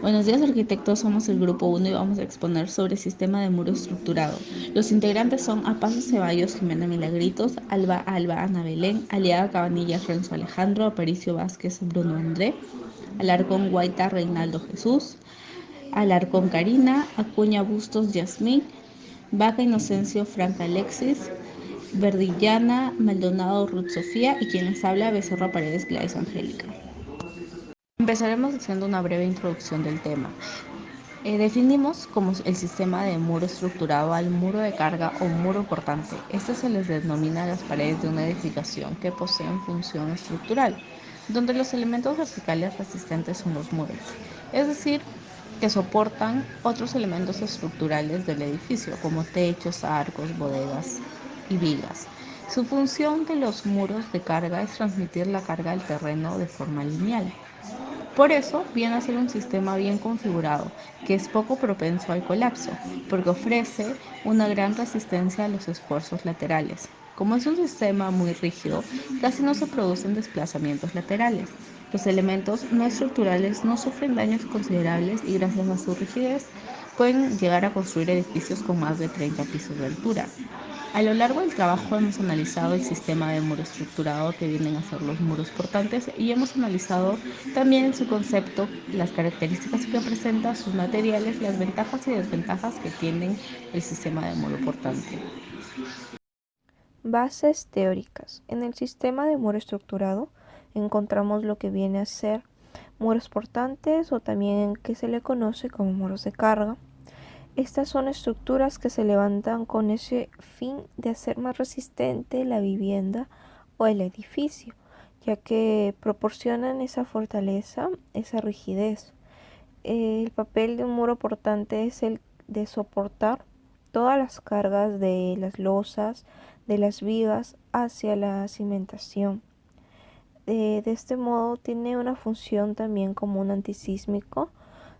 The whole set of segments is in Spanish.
Buenos días, arquitectos. Somos el grupo 1 y vamos a exponer sobre el sistema de muro estructurado. Los integrantes son Apaso Ceballos, Jimena Milagritos, Alba Ana Belén, Aliaga Cabanillas Renzo Alejandro, Aparicio Vázquez Bruno André, Alarcón Guaita Reinaldo Jesús, Alarcón Karina, Acuña Bustos Yasmín, Vaca Inocencio Franca Alexis, Verdillana Maldonado Ruth Sofía y quien les habla Becerra Paredes Gladys Angélica. Empezaremos haciendo una breve introducción del tema. Definimos como el sistema de muro estructurado al muro de carga o muro portante. Este se les denomina las paredes de una edificación que poseen función estructural, donde los elementos verticales resistentes son los muros, es decir, que soportan otros elementos estructurales del edificio, como techos, arcos, bodegas y vigas. Su función de los muros de carga es transmitir la carga al terreno de forma lineal. Por eso viene a ser un sistema bien configurado, que es poco propenso al colapso, porque ofrece una gran resistencia a los esfuerzos laterales. Como es un sistema muy rígido, casi no se producen desplazamientos laterales. Los elementos no estructurales no sufren daños considerables y gracias a su rigidez pueden llegar a construir edificios con más de 30 pisos de altura. A lo largo del trabajo hemos analizado el sistema de muro estructurado que vienen a ser los muros portantes y hemos analizado también su concepto, las características que presenta, sus materiales, las ventajas y desventajas que tienen el sistema de muro portante. Bases teóricas. En el sistema de muro estructurado encontramos lo que viene a ser muros portantes o también que se le conoce como muros de carga. Estas son estructuras que se levantan con ese fin de hacer más resistente la vivienda o el edificio, ya que proporcionan esa fortaleza, esa rigidez. El papel de un muro portante es el de soportar todas las cargas de las losas, de las vigas hacia la cimentación. De este modo tiene una función también como un antisísmico.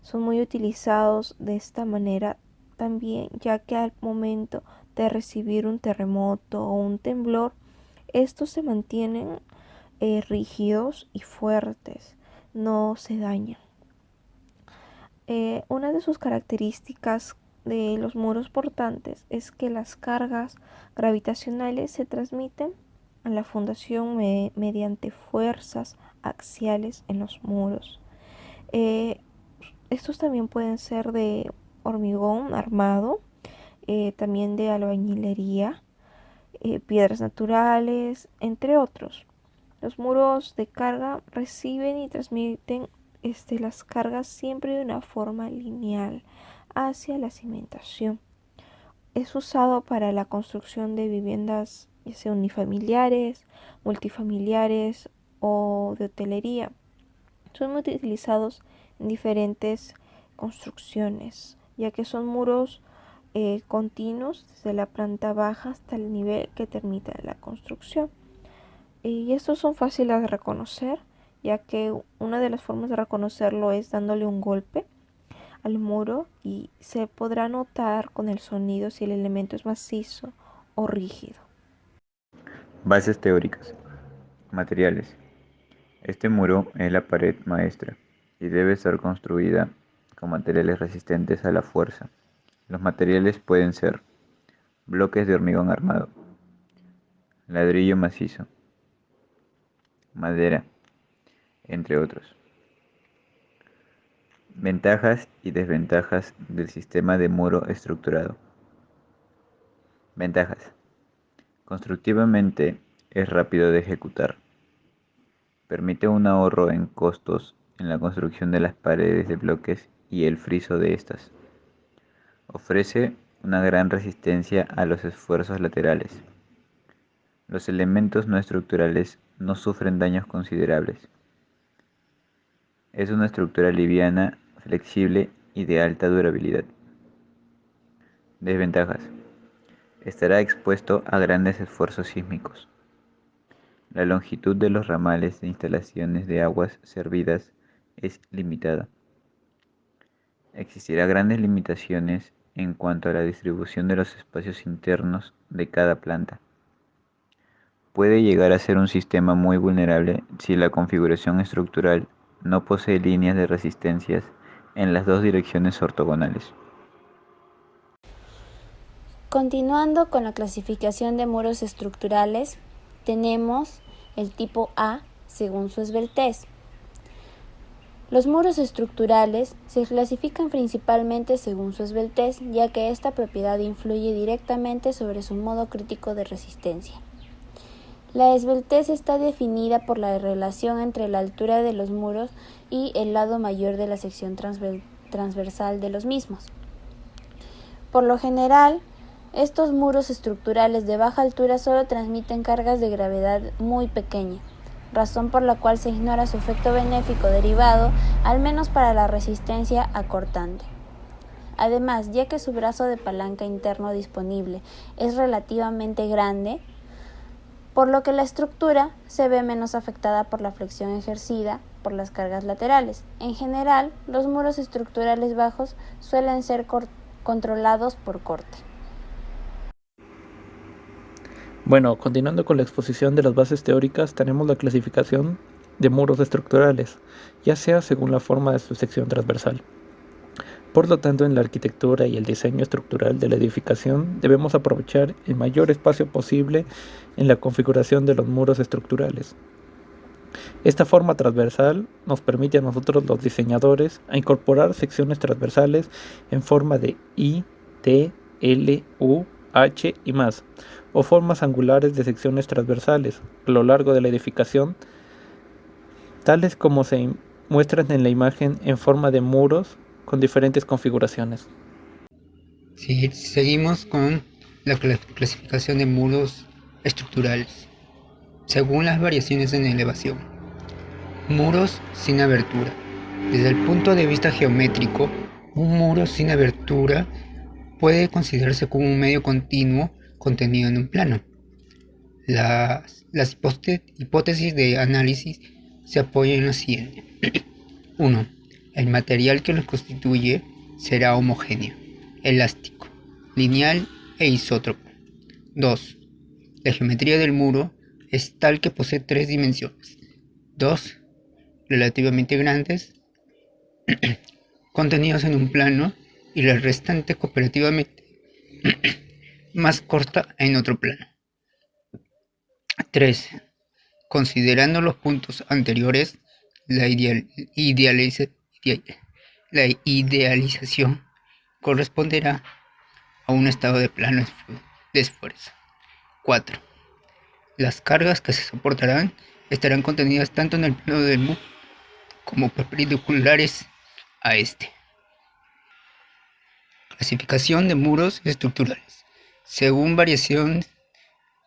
Son muy utilizados de esta manera también, ya que al momento de recibir un terremoto o un temblor, estos se mantienen rígidos y fuertes, no se dañan. Una de sus características de los muros portantes es que las cargas gravitacionales se transmiten a la fundación mediante fuerzas axiales en los muros. Eh, Estos también pueden ser de hormigón armado, también de albañilería, piedras naturales, entre otros. Los muros de carga reciben y transmiten las cargas siempre de una forma lineal hacia la cimentación. Es usado para la construcción de viviendas ya sea unifamiliares, multifamiliares o de hotelería. Son muy utilizados en diferentes construcciones, ya que son muros continuos desde la planta baja hasta el nivel que termina la construcción. Y estos son fáciles de reconocer, ya que una de las formas de reconocerlo es dándole un golpe al muro y se podrá notar con el sonido si el elemento es macizo o rígido. Bases teóricas. Materiales. Este muro es la pared maestra y debe estar construida con materiales resistentes a la fuerza. Los materiales pueden ser bloques de hormigón armado, ladrillo macizo, madera, entre otros. Ventajas y desventajas del sistema de muro estructurado. Ventajas. Constructivamente es rápido de ejecutar. Permite un ahorro en costos en la construcción de las paredes de bloques y el friso de estas. Ofrece una gran resistencia a los esfuerzos laterales. Los elementos no estructurales no sufren daños considerables. Es una estructura liviana, flexible y de alta durabilidad. Desventajas. Estará expuesto a grandes esfuerzos sísmicos. La longitud de los ramales de instalaciones de aguas servidas es limitada. Existirán grandes limitaciones en cuanto a la distribución de los espacios internos de cada planta. Puede llegar a ser un sistema muy vulnerable si la configuración estructural no posee líneas de resistencias en las dos direcciones ortogonales. Continuando con la clasificación de muros estructurales, tenemos el tipo A según su esbeltez. Los muros estructurales se clasifican principalmente según su esbeltez, ya que esta propiedad influye directamente sobre su modo crítico de resistencia. La esbeltez está definida por la relación entre la altura de los muros y el lado mayor de la sección transversal de los mismos. Por lo general, estos muros estructurales de baja altura solo transmiten cargas de gravedad muy pequeña, razón por la cual se ignora su efecto benéfico derivado, al menos para la resistencia acortante. Además, ya que su brazo de palanca interno disponible es relativamente grande, por lo que la estructura se ve menos afectada por la flexión ejercida por las cargas laterales. En general, los muros estructurales bajos suelen ser controlados por corte. Bueno, continuando con la exposición de las bases teóricas, tenemos la clasificación de muros estructurales, ya sea según la forma de su sección transversal. Por lo tanto, en la arquitectura y el diseño estructural de la edificación debemos aprovechar el mayor espacio posible en la configuración de los muros estructurales. Esta forma transversal nos permite a nosotros los diseñadores a incorporar secciones transversales en forma de I, T, L, U, H y más, o formas angulares de secciones transversales a lo largo de la edificación, tales como se muestran en la imagen en forma de muros con diferentes configuraciones. Sí, seguimos con la clasificación de muros estructurales, según las variaciones en elevación. Muros sin abertura. Desde el punto de vista geométrico, un muro sin abertura puede considerarse como un medio continuo contenido en un plano. Las hipótesis de análisis se apoyan en lo siguiente. 1. El material que lo constituye será homogéneo, elástico, lineal e isótropo. 2. La geometría del muro es tal que posee 3 dimensiones. 2. Relativamente grandes, contenidos en un plano, y la restante cooperativamente más corta en otro plano. 3. Considerando los puntos anteriores, la idealización corresponderá a un estado de plano de esfuerzo. 4. Las cargas que se soportarán estarán contenidas tanto en el plano del muro como perpendiculares a este. Clasificación de muros estructurales. Según variación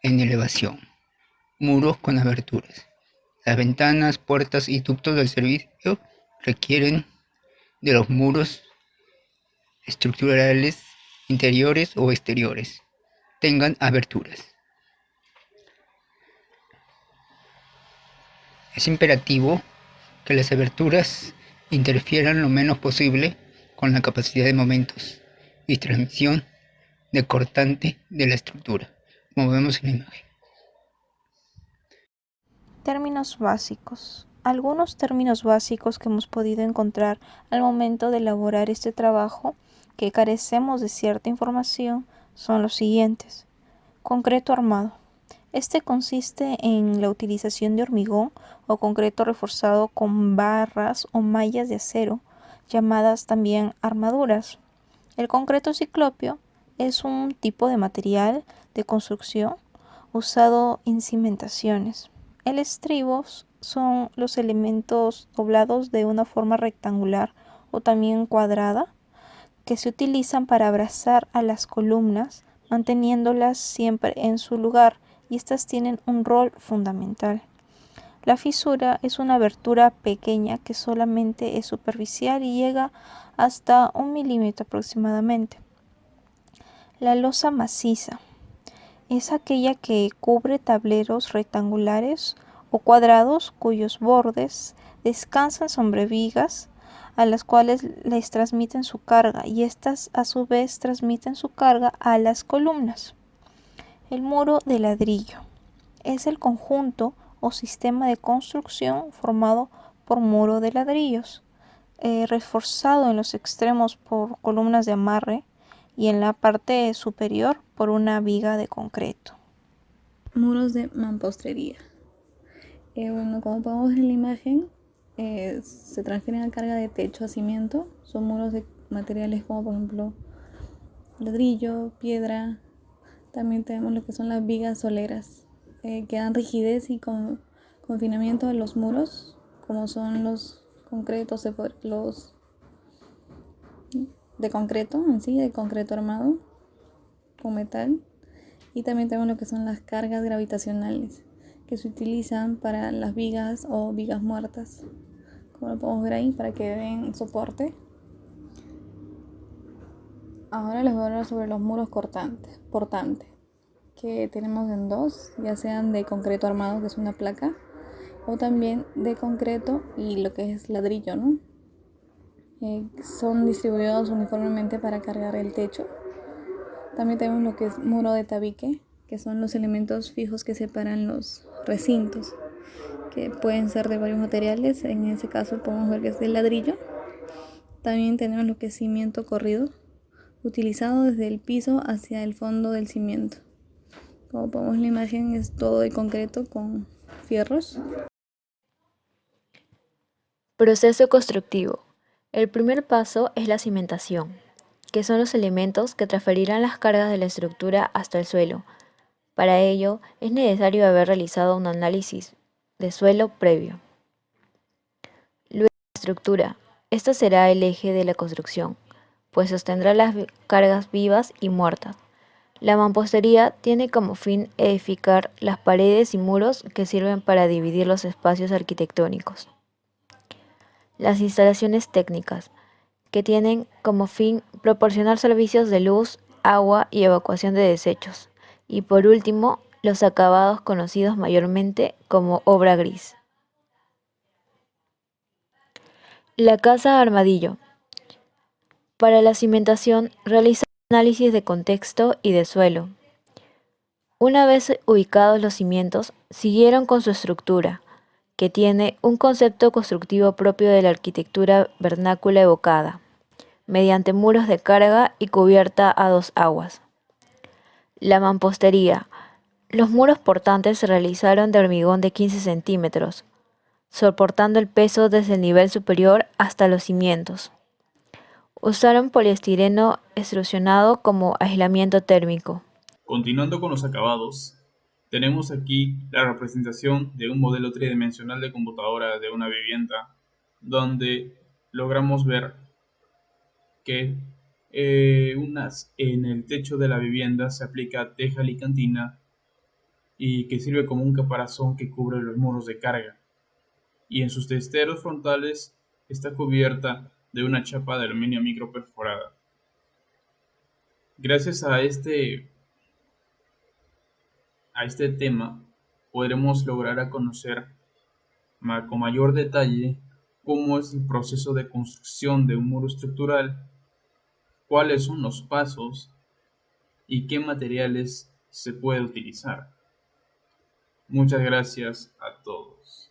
en elevación. Muros con aberturas. Las ventanas, puertas y ductos del servicio requieren de los muros estructurales interiores o exteriores tengan aberturas. Es imperativo que las aberturas interfieran lo menos posible con la capacidad de momentos y transmisión de cortante de la estructura, como vemos en la imagen. Términos básicos. Algunos términos básicos que hemos podido encontrar al momento de elaborar este trabajo que carecemos de cierta información son los siguientes. Concreto armado. Este consiste en la utilización de hormigón o concreto reforzado con barras o mallas de acero, llamadas también armaduras. El concreto ciclópeo es un tipo de material de construcción usado en cimentaciones. El estribo son los elementos doblados de una forma rectangular o también cuadrada que se utilizan para abrazar a las columnas, manteniéndolas siempre en su lugar, y estas tienen un rol fundamental. La fisura es una abertura pequeña que solamente es superficial y llega hasta 1 milímetro aproximadamente. La losa maciza es aquella que cubre tableros rectangulares o cuadrados cuyos bordes descansan sobre vigas a las cuales les transmiten su carga, y estas a su vez transmiten su carga a las columnas. El muro de ladrillo es el conjunto o sistema de construcción formado por muro de ladrillos. reforzado en los extremos por columnas de amarre y en la parte superior por una viga de concreto. Muros de mampostería. Bueno, como podemos ver en la imagen, se transfieren la carga de techo a cimiento. Son muros de materiales como por ejemplo ladrillo, piedra. También tenemos lo que son las vigas soleras, que dan rigidez y confinamiento a los muros, como son los concretos, los de concreto en sí, de concreto armado con metal. Y también tenemos lo que son las cargas gravitacionales, que se utilizan para las vigas o vigas muertas, como lo podemos ver ahí, para que den soporte. Ahora les voy a hablar sobre los muros portantes, que tenemos en dos, ya sean de concreto armado, que es una placa, o también de concreto y lo que es ladrillo, ¿no? Son distribuidos uniformemente para cargar el techo. También tenemos lo que es muro de tabique, que son los elementos fijos que separan los recintos, que pueden ser de varios materiales. En ese caso podemos ver que es de ladrillo. También tenemos lo que es cimiento corrido, utilizado desde el piso hacia el fondo del cimiento. Como podemos ver en la imagen, es todo de concreto con fierros. Proceso constructivo. El primer paso es la cimentación, que son los elementos que transferirán las cargas de la estructura hasta el suelo. Para ello, es necesario haber realizado un análisis de suelo previo. Luego, la estructura. Esta será el eje de la construcción, pues sostendrá las cargas vivas y muertas. La mampostería tiene como fin edificar las paredes y muros que sirven para dividir los espacios arquitectónicos. Las instalaciones técnicas, que tienen como fin proporcionar servicios de luz, agua y evacuación de desechos. Y por último, los acabados conocidos mayormente como obra gris. La casa armadillo. Para la cimentación realiza un análisis de contexto y de suelo. Una vez ubicados los cimientos, siguieron con su estructura, que tiene un concepto constructivo propio de la arquitectura vernácula evocada, mediante muros de carga y cubierta a dos aguas. La mampostería. Los muros portantes se realizaron de hormigón de 15 centímetros, soportando el peso desde el nivel superior hasta los cimientos. Usaron poliestireno extrusionado como aislamiento térmico. Continuando con los acabados, tenemos aquí la representación de un modelo tridimensional de computadora de una vivienda, donde logramos ver que en el techo de la vivienda se aplica teja alicantina y que sirve como un caparazón que cubre los muros de carga. Y en sus testeros frontales está cubierta de una chapa de aluminio microperforada. Gracias a este tema podremos lograr a conocer con mayor detalle cómo es el proceso de construcción de un muro estructural, cuáles son los pasos y qué materiales se puede utilizar. Muchas gracias a todos.